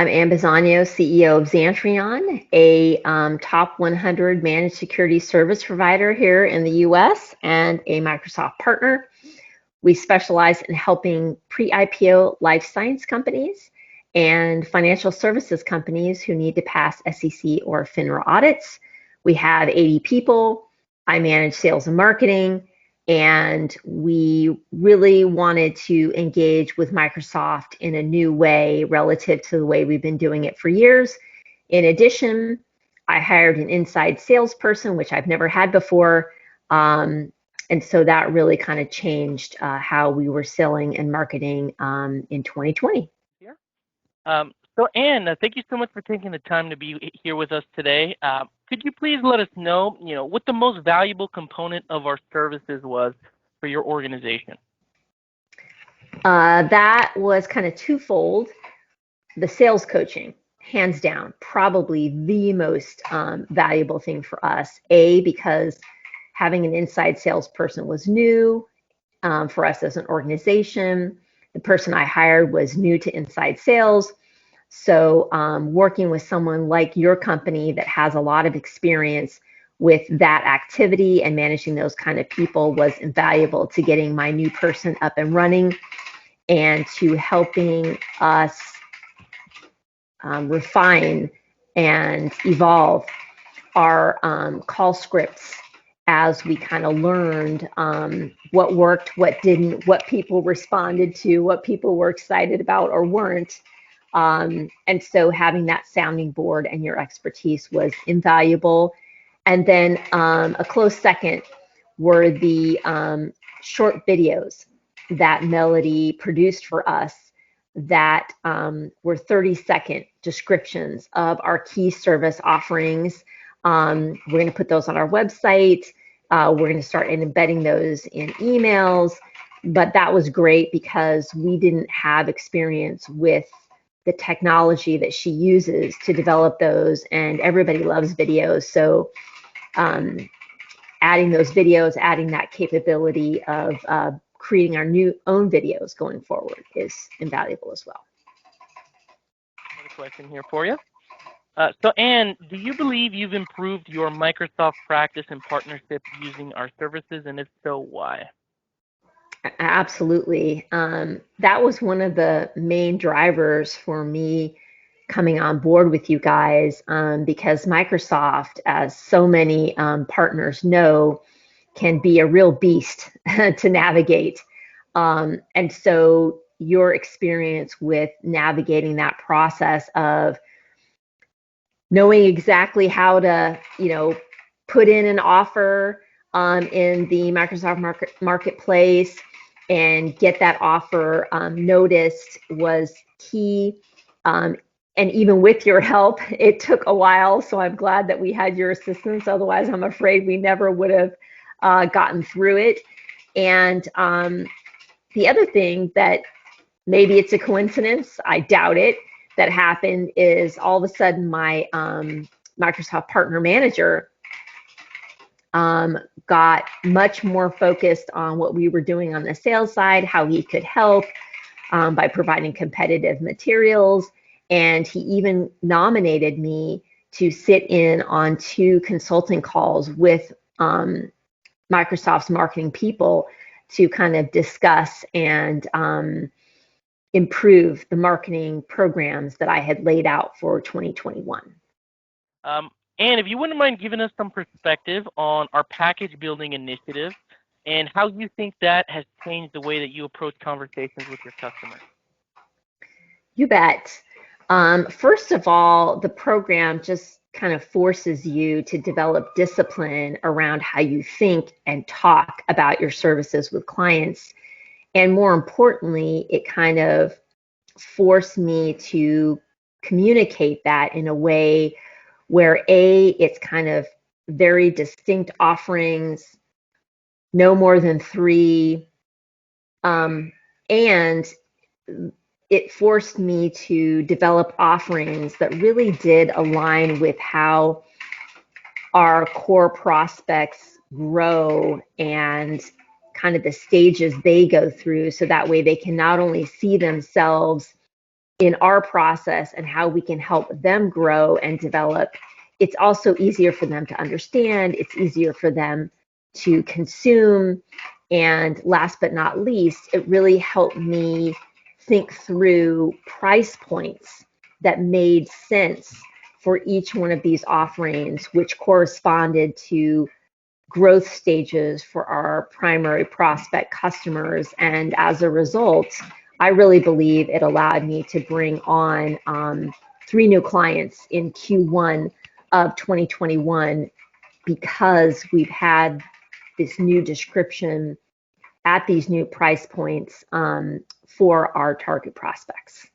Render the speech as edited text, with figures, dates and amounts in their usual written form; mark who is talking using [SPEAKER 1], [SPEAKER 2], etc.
[SPEAKER 1] I'm Anne Bisagno, CEO of Xantrion, a top 100 managed security service provider here in the US and a Microsoft partner. We specialize in helping pre-IPO life science companies and financial services companies who need to pass SEC or FINRA audits. We have 80 people. I manage sales and marketing, and we really wanted to engage with Microsoft in a new way relative to the way we've been doing it for years. In addition, I hired an inside salesperson, which I've never had before. And so that really kind of changed how we were selling and marketing in 2020.
[SPEAKER 2] So Anne, thank you so much for taking the time to be here with us today. Could you please let us know, what the most valuable component of our services was for your organization?
[SPEAKER 1] That was kind of twofold. The sales coaching, hands down, probably the most valuable thing for us. Because having an inside salesperson was new for us as an organization. The person I hired was new to inside sales. So working with someone like your company that has a lot of experience with that activity and managing those kind of people was invaluable to getting my new person up and running and to helping us refine and evolve our call scripts as we kind of learned what worked, what didn't, what people responded to, what people were excited about or weren't. And so having that sounding board and your expertise was invaluable. And then a close second were the short videos that Melody produced for us that were 30-second descriptions of our key service offerings. We're going to put those on our website. We're going to start embedding those in emails. But that was great because we didn't have experience with the technology that she uses to develop those, and everybody loves videos. So adding those videos, adding that capability of creating our own videos going forward is invaluable as well.
[SPEAKER 2] Another question here for you. So Anne, do you believe you've improved your Microsoft practice and partnership using our services, and if so, why?
[SPEAKER 1] Absolutely. That was one of the main drivers for me coming on board with you guys, because Microsoft, as so many partners know, can be a real beast to navigate. And so your experience with navigating that process of knowing exactly how to, put in an offer in the Microsoft marketplace and get that offer noticed was key. And even with your help, it took a while. So I'm glad that we had your assistance. Otherwise, I'm afraid we never would have gotten through it. And the other thing that maybe it's a coincidence, I doubt it, that happened is all of a sudden my Microsoft partner manager got much more focused on what we were doing on the sales side, how he could help by providing competitive materials. And he even nominated me to sit in on 2 consulting calls with Microsoft's marketing people to kind of discuss and improve the marketing programs that I had laid out for 2021.
[SPEAKER 2] And if you wouldn't mind giving us some perspective on our package building initiative and how you think that has changed the way that you approach conversations with your customers.
[SPEAKER 1] You bet. First of all, the program just kind of forces you to develop discipline around how you think and talk about your services with clients. And more importantly, it kind of forced me to communicate that in a way where it's kind of very distinct offerings, no more than 3, and it forced me to develop offerings that really did align with how our core prospects grow and kind of the stages they go through, so that way they can not only see themselves in our process and how we can help them grow and develop, it's also easier for them to understand. It's easier for them to consume. And last but not least, it really helped me think through price points that made sense for each one of these offerings, which corresponded to growth stages for our primary prospect customers. And as a result, I really believe it allowed me to bring on 3 new clients in Q1 of 2021 because we've had this new description at these new price points for our target prospects.